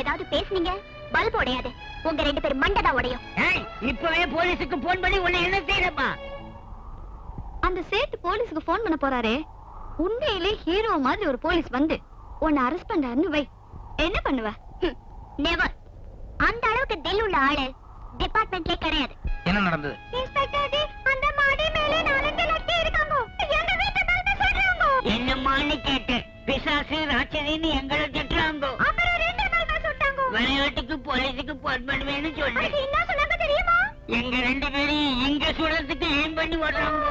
ஏதாவது பேசுனீங்க பல்ப் உடையாது, உங்க 2 பேரும் மண்டை உடையும். இப்பவே போலீஸுக்கு போன் பண்ணி உன்னை என்ன செய்யறப்பா? அந்த சேட்டு போலீஸுக்கு போன் பண்ண போறாரே, உண்மையிலே ஹீரோ மாதிரி ஒரு போலீஸ் வந்து உன்னை அரெஸ்ட் பண்றாருன்னு வை, என்ன பண்ணுவ? நெவர். அந்த அளவுக்கு தில் உள்ள ஆளு டிபார்ட்மெண்ட்லே கிடையாது. என்ன நடந்தது? இன்ஸ்பெக்டர் ஜி, அந்த மாடி மேலே 4 லட்சி இருக்காங்க. எங்க வீட்டு மேல சொல்றாங்க. என்னமான்னு கேட்டேன். பிசாசு ராட்சசின்னு எங்களை திட்டுறாங்க. அப்புறம் 2 மேல சொல்றாங்க. விளையாட்டுக்கு போலீஸுக்கு போன் பண்ணுவேன்னு சொன்னேன். என்ன சொன்னாங்க தெரியுமா? எங்க 2 பேரையும் இங்க சுடறதுக்கு ஏம் பண்ணி வர்றாங்க.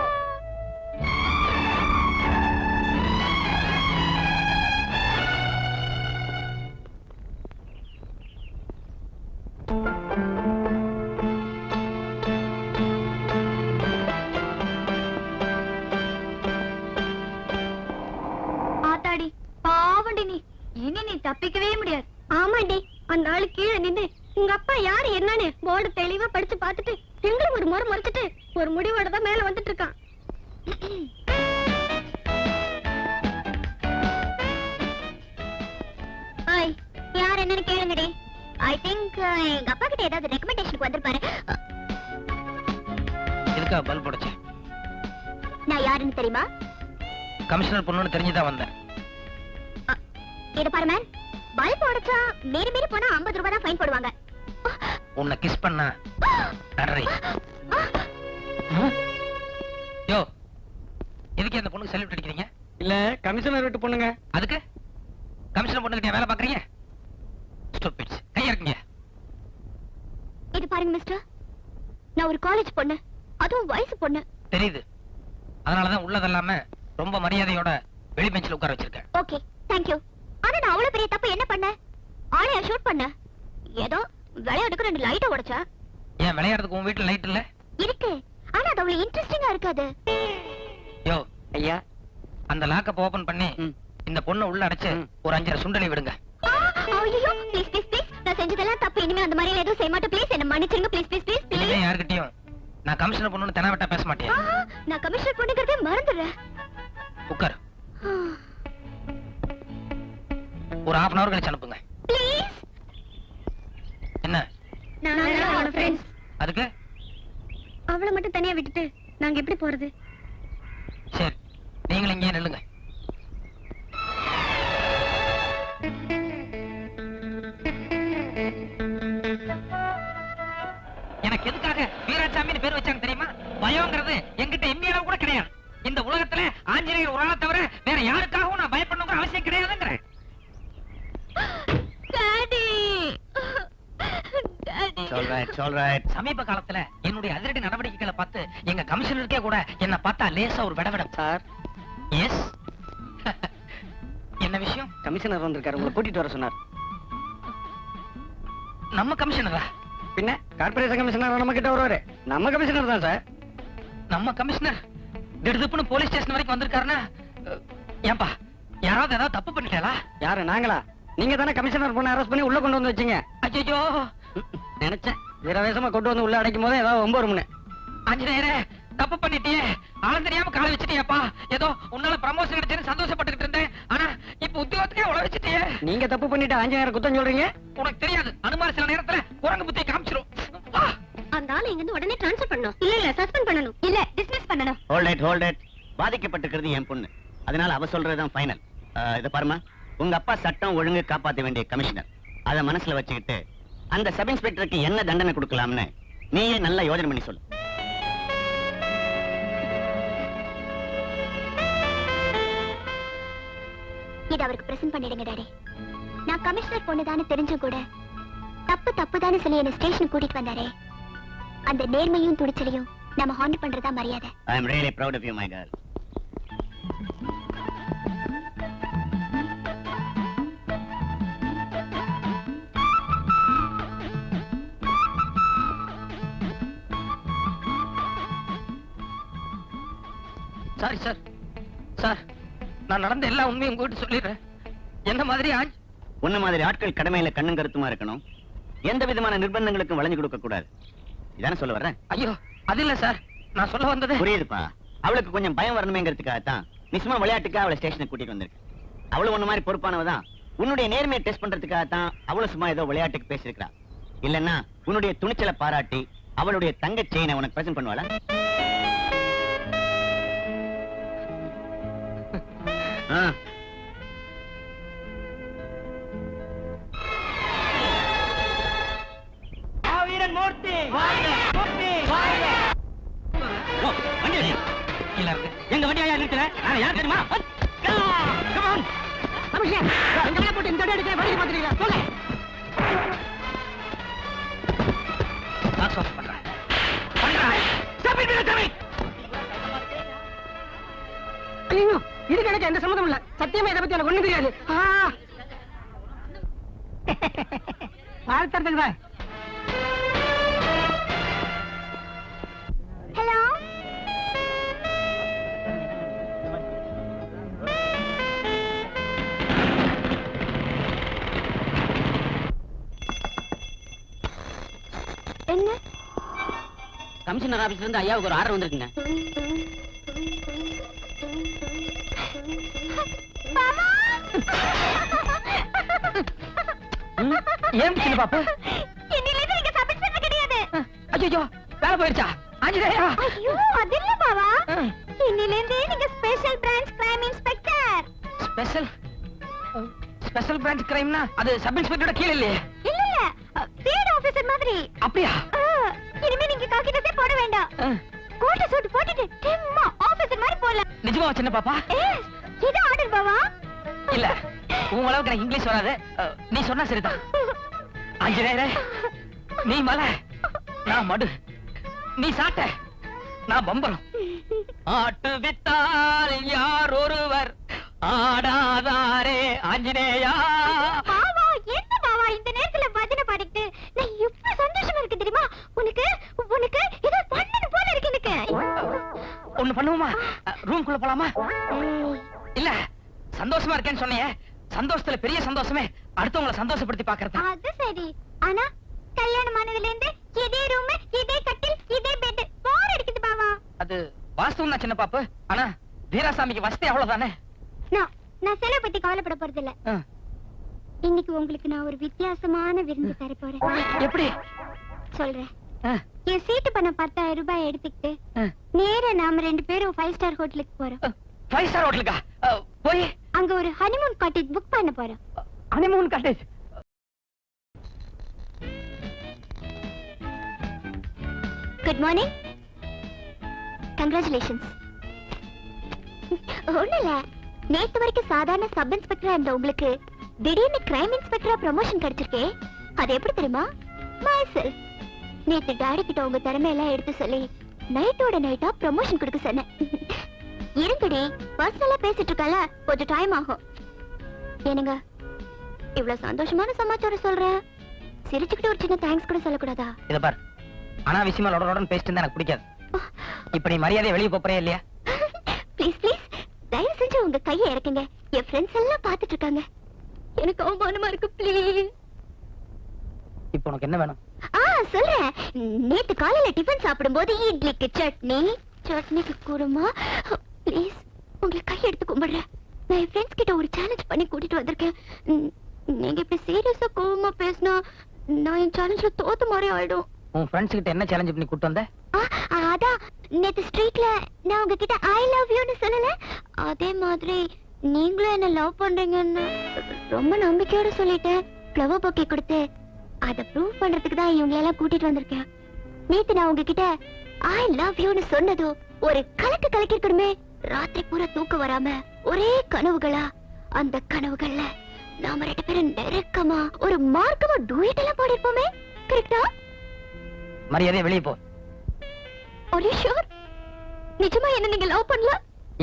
ஆத்தாடி பாவண்டி, நீ இனி நீ தப்பிக்கவே முடியாது. ஆமாண்டி, அந்த ஆளு கீழே நின்று உங்க அப்பா யாரு என்னன்னு போர்டு தெளிவா படிச்சு பார்த்துட்டு எங்களை ஒரு முறை மறைச்சிட்டு ஒரு முடிவோட தான் மேல வந்துட்டு இருக்கான். யார் என்னன்னு கேளுங்கடி. ஐ திங்க் எங்க அப்பா கிட்ட ஏதாவது ரெக்கமெண்டேஷனுக்கு வந்திருப்பாரு. எதுக்கா பல்ப் உடைச்ச? நான் யாருன்னு தெரியுமா? கமிஷனர் பொண்ணுன்னு தெரிஞ்சுதான் வந்தேன். இது பாரு மேன், பல்ப் உடைச்சா மீறி மீறி போனா 50 ரூபாய் தான் ஃபைன் போடுவாங்க. உன்னை கிஸ் பண்ண நன்றி. யோ, எதுக்கு அந்த பொண்ணுக்கு செல்யூட் அடிக்கிறீங்க? இல்ல கமிஷனர் வீட்டு பொண்ணுங்க. அதுக்கு கமிஷனர் பொண்ணுகிட்ட வேலை பாக்குறீங்க? ஸ்டூபிட்ஸ், கைய இறக்குங்க. இது பாருங்க மிஸ்டர், நான் ஒரு காலேஜ் பொண்ணு, அதுவும் வயசு பொண்ணு. தெரியுது, அதனாலதான் உள்ளதெல்லாம ரொம்ப மரியாதையோட வெளி பெஞ்சில் உட்கார வச்சிருக்கேன். Okay, thank you. ஆனா நான் அவ்வளவு பெரிய தப்பு என்ன பண்ண? ஆளையா ஷூட் பண்ண? ஏதோ விளையாட்டுக்கு 2 லைட்ட உடைச்சா. ஏன் விளையாடுறதுக்கு உன் வீட்டுல லைட் இல்ல? இருக்கு, ஆனா அது அவ்வளவு இன்ட்ரெஸ்டிங்கா இருக்காது. யோ ஐயா, அந்த லாக்கப் ஓபன் பண்ணி இந்த பொண்ணை உள்ள அடைச்சு ஒரு 5 சுண்டலி விடுங்க. ஐயோ, ப்ளீஸ் ப்ளீஸ் ப்ளீஸ், நான் செஞ்சதெல்லாம் தப்பு. இனிமே அந்த மாதிரி எதுவும் செய்ய மாட்டேன். ப்ளீஸ் என்ன மன்னிச்சிருங்க. Please please please please. இனிமே யார்கிட்டயும் நான் கமிஷனர் பொண்ணுன்னு தெனாவட்டா பேச மாட்டேன். நான் கமிஷனர் பொண்ணுங்கிறதே மறந்துடுறேன். உட்கார். ஒரு 1/2 hour கழிச்சு அனுப்புங்க. ப்ளீஸ். என்ன? நான் அவளோட ஃப்ரெண்ட்ஸ். அதுக்கு அவளை மட்டும் தனியா விட்டுட்டு நாங்க எப்படி போறது? சரி, நீங்களும் இங்கே நில்லுங்க. எனக்கு எதுக்காக வீராசாமின்னு பேர் வச்சாங்க தெரியுமா? பயம்ங்கிறது என்கிட்ட எண்ணி அளவு கூட கிடையாது. இந்த உலகத்துல ஆஞ்சநேயர் ஒரு ஆளை தவிர வேற யாருக்காகவும் நான் பயப்படணுங்கிற அவசியம் கிடையாதுங்கிறேன். சமீப காலத்துல என்னுடைய அதிரடி நடவடிக்கைகளை பார்த்து எங்க கமிஷனருக்கே கூட என்ன பார்த்தா லேசா ஒரு விடவிடம். சார். எஸ். என்ன விஷயம்? கமிஷனர் வந்திருக்காரு, உங்களை கூட்டிட்டு வர சொன்னார். நம்ம கமிஷனரா? பின்ன கார்பரேஷன் கமிஷனர் நம்ம கிட்ட வருவாரு. நம்ம கமிஷனர் தான் சார். நம்ம கமிஷனர் திடுதுப்புன்னு போலீஸ் ஸ்டேஷன் வரைக்கும் வந்திருக்காருன்னா, ஏன்பா யாராவது ஏதாவது தப்பு பண்ணிட்டாளா? யாரு, நாங்களா? நீங்க தானே கமிஷனர் பொண்ணை அரெஸ்ட் பண்ணி உள்ள கொண்டு வந்து வச்சீங்க. ஐயோ, நினைச்சேன் வீரவேசமா கொண்டு வந்து உள்ள அடைக்கும் போது ஏதாவது ரொம்ப வரும்னு. ஆஞ்சநேயரே, தப்பு பண்ணிட்டியே. ஆளம் தெரியாம காலை வச்சிட்டியப்பா. ஏதோ உன்னால ப்ரமோஷன் கிடைச்சேன்னு சந்தோஷப்பட்டுக்கிட்டு இருந்தேன். ஆனா இப்ப உத்தியோகத்துக்கே உழ வச்சிட்டியே. நீங்க தப்பு பண்ணிட்டு ஆஞ்சநேயர் குத்தம் சொல்றீங்க. உனக்கு தெரியாது, அனுமார் சில நேரத்துல குரங்கு புத்தியை காமிச்சிரும். அந்த ஆளை இங்க இருந்து உடனே ட்ரான்ஸ்ஃபர் பண்ணணும். இல்ல சஸ்பெண்ட் பண்ணணும். இல்ல டிஸ்மிஸ் பண்ணணும். Hold it. பாதிக்கப்பட்டிருக்கிறது என் பொண்ணு, அதனால அவ சொல்றதுதான் ஃபைனல். இத பாருமா, உங்க அப்பா சட்டம் ஒழுங்கு காப்பாற்ற வேண்டிய கமிஷனர். அத மனசுல வச்சுக்கிட்டு அந்த சப் இன்ஸ்பெக்டருக்கு என்ன தண்டனை கொடுக்கலாம்னு நீயே நல்லா யோசனை பண்ணி சொல்லு. இத அவருக்கு பிரசன்ட் பண்ணிடுங்க டாடி. நான் கமிஷனர் பொண்ணுதானே தெரிஞ்சும் கூட தப்பு தானே சொல்லி என்ன ஸ்டேஷன் கூட்டிட்டு வந்தாரே, அந்த நேர்மையும் துடிச்சலையும் நம்ம ஹாண்ட் பண்றதா மரியாதை. I am really proud of you, my girl. Sorry sir. Sir, நான் நடந்த எல்லா உண்மையும் உங்ககிட்ட சொல்லிடுறேன். என்ன மாதிரி உன்ன மாதிரி ஆட்கள் கடமையில கண்ணும் கருத்துமா இருக்கணும். எந்த விதமான நிர்பந்தங்களுக்கும் வளைஞ்சு கொடுக்க கூடாது. இதானே சொல்ல வர்றேன். ஐயோ, அது இல்ல சார், நான் சொல்ல வந்தது. புரியுதுப்பா, அவளுக்கு கொஞ்சம் பயம் வரணுமேங்கிறதுக்காகத்தான் நீ சும்மா விளையாட்டுக்கா அவளை ஸ்டேஷனுக்கு கூட்டிட்டு வந்திருக்கு. அவளும் ஒண்ணு மாதிரி பொறுப்பானவதான். உன்னுடைய நேர்மையை டெஸ்ட் பண்றதுக்காக தான் அவளும் சும்மா ஏதோ விளையாட்டுக்கு பேசிருக்கா. இல்லன்னா உன்னுடைய துணிச்சலை பாராட்டி அவளுடைய தங்க செயினை உனக்கு பிரசன்ட் பண்ணுவாளா? வீரன் மூர்த்தி எங்க வண்டி ஐயா நிறுத்தல யார் தெரியுமா? போட்டு இந்த எடுக்க வழி பாத்துறீங்களா? சொல்ல ஐயோ, இதுக்கு எனக்கு எந்த சம்மதம் இல்ல. சத்தியமா இதை பத்தி எனக்கு ஒண்ணும் தெரியாது. வாழ்த்துறதுக்கு தான். ஹலோ, என்ன? கமிஷனர் ஆபீஸ்ல இருந்து ஐயாவுக்கு ஒரு ஆர்டர் வந்திருக்குங்க. ஏன் சின்ன பாப்பு? இன்னிலிருந்து நீங்க சப்மிட் பண்ண கிடையாது. ஐயோ, வேலை போயிருச்சா? ஆஞ்சநேயா. ஐயோ, அது இல்ல பாவா. இன்னிலிருந்து நீங்க special branch crime inspector. Special branch கிரைம்னா அது சப் இன்ஸ்பெக்டரோட கீழ இல்லையே? இல்ல இல்ல, ஃபீல்ட் ஆபீசர் மாதிரி. அப்படியா? இனிமே நீங்க காக்கிட்டே போட வேண்டாம். கோட்டை சூட் போட்டுட்டு சும்மா ஆபீசர் மாதிரி போலாம். நிஜமா சின்ன பாப்பா? இது ஆர்டர் பாவா. இல்ல, உன் அளவுக்கு எனக்கு இங்கிலீஷ் வராது. நீ சொன்னா சரிதான். ஆஞ்சநேயரே, நீ மலை, நான் மடு. நீ சாட்ட, நான் பம்பரம். ஆட்டு வித்தால் யார் ஒருவர் ஆடாதாரே ஆஞ்சநேயா. பாவா, என்ன பாவா இந்த நேரத்துல பஜனை பாடிட்டு நான் எவ்வளவு சந்தோஷமா இருக்கு தெரியுமா? உனக்கு உனக்கு ஏதோ பண்ணணும் போல இருக்கு எனக்கு. ஒண்ணு பண்ணுவோமா? ரூம்குள்ள போலாமா? இல்ல, சந்தோஷமா இருக்கேன்னு சொன்னியே, சந்தோஷத்துல பெரிய சந்தோஷமே அடுத்தவங்களை சந்தோஷப்படுத்தி பாக்குறது. அது சரி. ஆனா கல்யாணம் ஆனதுல இருந்து இதே ரூம், இதே கட்டில், இதே பெட் போர் அடிக்குது பாவா. அது வாஸ்தவம் தான் சின்ன பாப்பு. ஆனா வீராசாமிக்கு வசதி அவ்வளவுதானே. நான் செலவு பத்தி கவலைப்பட போறது இல்ல. இன்னைக்கு உங்களுக்கு நான் ஒரு வித்தியாசமான விருந்து தர போறேன். எப்படி சொல்றேன். என் சீட்டு பண்ண 10,000 ரூபாய் எடுத்துக்கிட்டு நேரா நாம 2 பேரும் 5 ஸ்டார் ஹோட்டலுக்கு போறோம். 5 ஸ்டார் ஹோட்டலுக்கா? போய் அங்க ஒரு ஹனிமூன் காட்டேஜ் புக் பண்ண போறோம். Honeymoon cottage? Good morning. Congratulations. ஒண்ணுல, நேத்து வரைக்கும் சாதாரண சப் இன்ஸ்பெக்டரா இருந்த உங்களுக்கு திடீர்னு கிரைம் இன்ஸ்பெக்டரா ப்ரமோஷன் கிடைச்சிருக்கே. அது எப்படி தெரியுமா? myself. நேத்து டாடி கிட்ட உங்க திறமையெல்லாம் எடுத்து சொல்லி நைட்டோட நைட்டா ப்ரமோஷன் கொடுக்க சொன்னேன். இருங்கடி, பர்சனலா பேசிட்டு இருக்கல, கொஞ்சம் டைம் ஆகும். ஏனுங்க, இவ்வளவு சந்தோஷமான சமாச்சாரம் சொல்றேன், சிரிச்சுக்கிட்டு ஒரு சின்ன தேங்க்ஸ் கூட சொல்லக்கூடாதா? இத பார், அனாவசியமா லொடலொடன்னு பேசிட்டு இருந்தா எனக்கு பிடிக்காது. இப்ப நீ மரியாதையா வெளிய போறே இல்லையா? ப்ளீஸ் ப்ளீஸ், தயவு செஞ்சு உங்க கையை இறக்குங்க. என் ஃப்ரெண்ட்ஸ் எல்லாம் பாத்துட்டு இருக்காங்க. எனக்கு அவமானமா இருக்கு, ப்ளீஸ். இப்போ உனக்கு என்ன வேணும்? சொல்றேன். நேத்து காலையில டிஃபன் சாப்பிடும்போது இட்லிக்கு சட்னி, சட்னிக்கு குருமா. ப்ளீஸ், உங்களை கை எடுத்து கும்பிடுறேன். நான் என் ஃப்ரெண்ட்ஸ் கிட்ட ஒரு சேலஞ்ச் பண்ணி கூட்டிட்டு வந்திருக்கேன். நீங்க இப்படி சீரியஸா கோவமா பேசினா நான் என் சேலஞ்ச்ல தோத்த மாதிரி ஆயிடும். உன் ஃப்ரெண்ட்ஸ் கிட்ட என்ன சேலஞ்ச் பண்ணி கூட்டி வந்த? அதான் நேத்து ஸ்ட்ரீட்ல நான் உங்ககிட்ட ஐ லவ் யூன்னு சொல்லல, அதே மாதிரி நீங்களும் என்ன லவ் பண்றீங்கன்னு ரொம்ப நம்பிக்கையோட சொல்லிட்டேன். ஃப்ளவர் பொக்கே கொடுத்து அத ப்ரூவ் பண்றதுக்கு தான் இவங்க எல்லாம் கூட்டிட்டு வந்திருக்கேன். நேத்து நான் உங்ககிட்ட ஐ லவ் யூன்னு சொன்னதோ ஒரு கலக்கு கலக்கிருக்கணுமே. ராத்திரி பூரா தூக்கம் வராம ஒரே கனவுகளா. அந்த கனவுகள்ல நாம 2 பேரும் நெருக்கமா ஒரு மார்க்கமா டூயட் எல்லாம் பாடிருப்போமே. கரெக்டா? மரியாதையா வெளிய போ. Are you sure? நிஜமா என்ன நீங்க லவ் பண்ணல?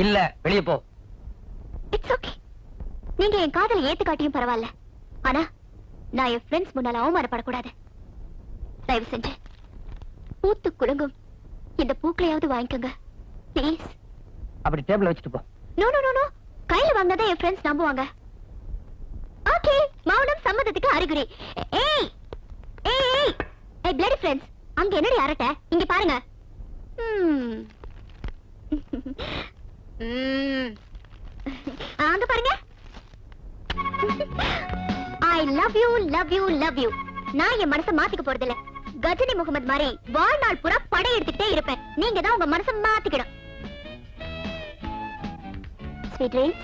இல்ல, வெளிய போ. It's okay. நீங்க என் காதலை ஏத்து காட்டியும் பரவாயில்ல. ஆனா நான் என் ஃப்ரெண்ட்ஸ் முன்னால அவமானப்படக்கூடாது. தயவு செஞ்சு பூத்து குலுங்கும் இந்த பூக்களையாவது வாங்கிக்கோங்க ப்ளீஸ். அப்படி டேபிள்ல வச்சிட்டு போ. நோ நோ நோ நோ, கையில வாங்கினதை என் ஃப்ரெண்ட்ஸ் நம்புவாங்க. ஓகே, மௌனம் சம்மதத்துக்கு அறிகுறி. ஏய் ஏய் ஏய் ஏய் பிளடி ஃப்ரெண்ட்ஸ், அங்க என்னடி அரட்ட? இங்க பாருங்க. அங்க பாருங்க. I love you love you love you. நான் என் மனசை மாத்திக்க போறது இல்ல. கஜினி முகமது மாதிரி வாழ்நாள் பூரா படை எடுத்துக்கிட்டே இருப்பேன். நீங்க தான் உங்க மனசை மாத்திக்கணும். Sweet dreams.